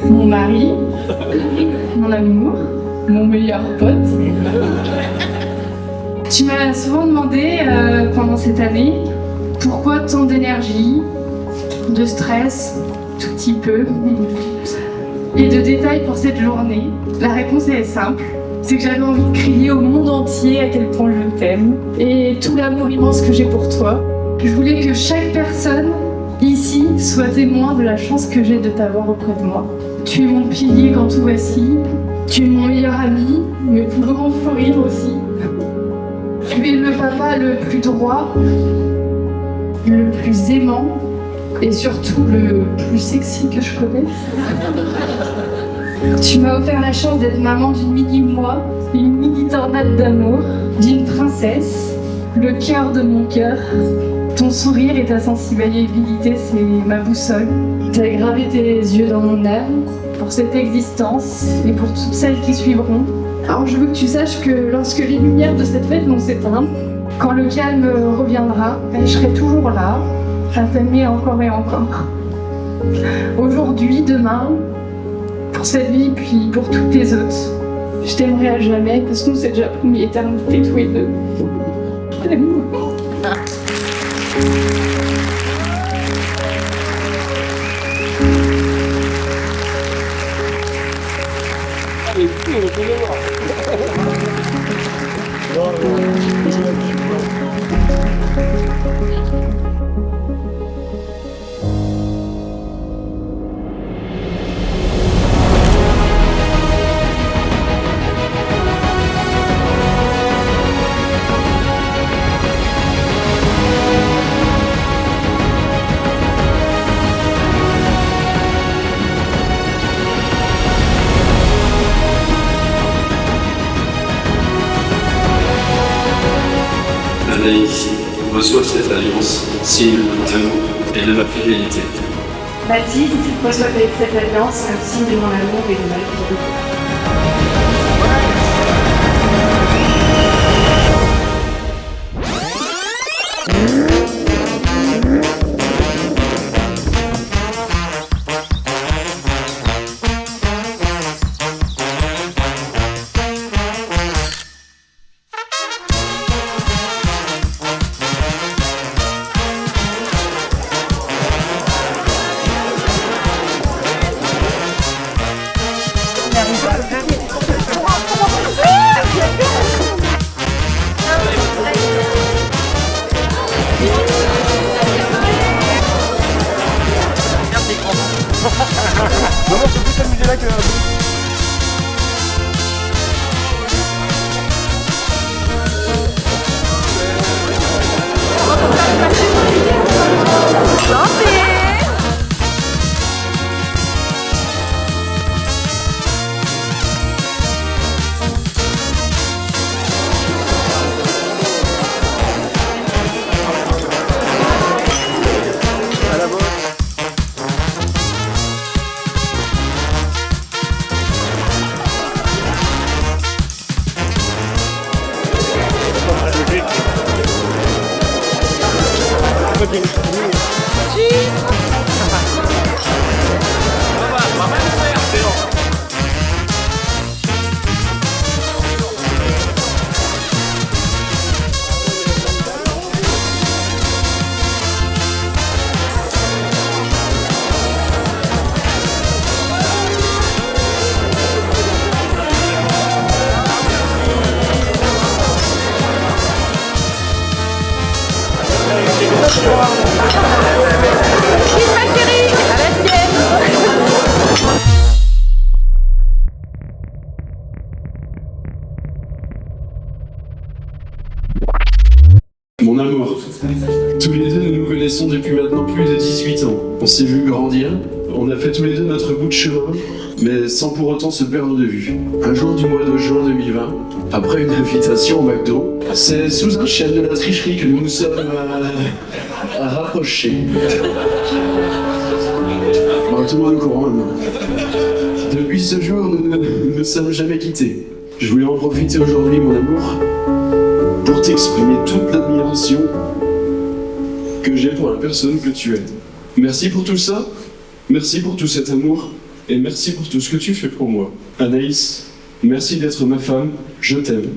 Mon mari, mon amour, mon meilleur pote. Tu m'as souvent demandé pendant cette année pourquoi tant d'énergie, de stress, tout petit peu, et de détails pour cette journée. La réponse est simple, c'est que j'avais envie de crier au monde entier à quel point je t'aime et tout l'amour immense que j'ai pour toi. Je voulais que chaque personne ici soit témoin de la chance que j'ai de t'avoir auprès de moi. Tu es mon pilier quand tout vacille, tu es mon meilleur ami, mes plus grands fous rires aussi. Tu es le papa le plus droit, le plus aimant et surtout le plus sexy que je connaisse. Tu m'as offert la chance d'être maman d'une mini-moi, une mini-tornade d'amour, d'une princesse, le cœur de mon cœur. Ton sourire et ta sensibilité, c'est ma boussole. Tu as gravé tes yeux dans mon âme pour cette existence et pour toutes celles qui suivront. Alors je veux que tu saches que lorsque les lumières de cette fête vont s'éteindre, quand le calme reviendra, je serai toujours là, à t'aimer encore et encore. Aujourd'hui, demain, pour cette vie, puis pour toutes les autres. Je t'aimerai à jamais parce qu'on s'est déjà promis l'éternité tous les deux. Je t'aime. Anaïs, reçois cette alliance, signe de mon amour et de ma fidélité. Mathilde, reçois cette alliance, un signe de mon amour et de ma fidélité. Non, c'est plus amusé là que... Ma chérie, à la tienne. Mon amour, tous les deux nous nous connaissons depuis maintenant plus de 18 ans. On s'est vu grandir, on a fait tous les deux notre bout de chemin, mais sans pour autant se perdre de vue. Un jour du mois de juin 2020, après une invitation au McDo, c'est sous un chef de la tricherie que nous nous sommes rapprochés. Bon, tout le monde est au courant maintenant. Depuis ce jour, nous ne nous sommes jamais quittés. Je voulais en profiter aujourd'hui, mon amour, pour t'exprimer toute l'admiration que j'ai pour la personne que tu es. Merci pour tout ça, merci pour tout cet amour, et merci pour tout ce que tu fais pour moi. Anaïs, merci d'être ma femme, je t'aime.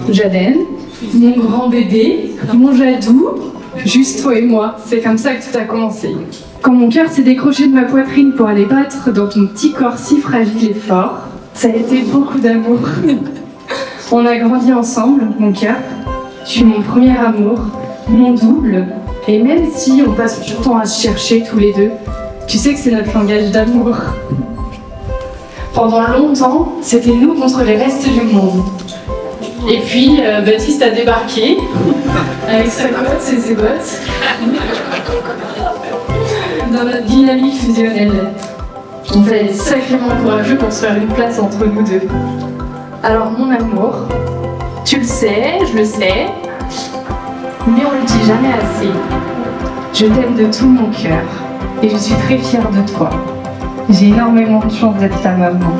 Jaden, mon grand bébé, mon jadou, juste toi et moi, c'est comme ça que tout a commencé. Quand mon cœur s'est décroché de ma poitrine pour aller battre dans ton petit corps si fragile et fort, ça a été beaucoup d'amour. On a grandi ensemble, mon cœur. Tu es mon premier amour, mon double. Et même si on passe du temps à se chercher tous les deux, tu sais que c'est notre langage d'amour. Pendant longtemps, c'était nous contre les restes du monde. Et puis, Baptiste a débarqué avec sa cote et ses bottes dans notre dynamique fusionnelle. Il fallait être sacrément courageux pour se faire une place entre nous deux. Alors mon amour, tu le sais, je le sais, mais on le dit jamais assez. Je t'aime de tout mon cœur et je suis très fière de toi. J'ai énormément de chance d'être ta maman.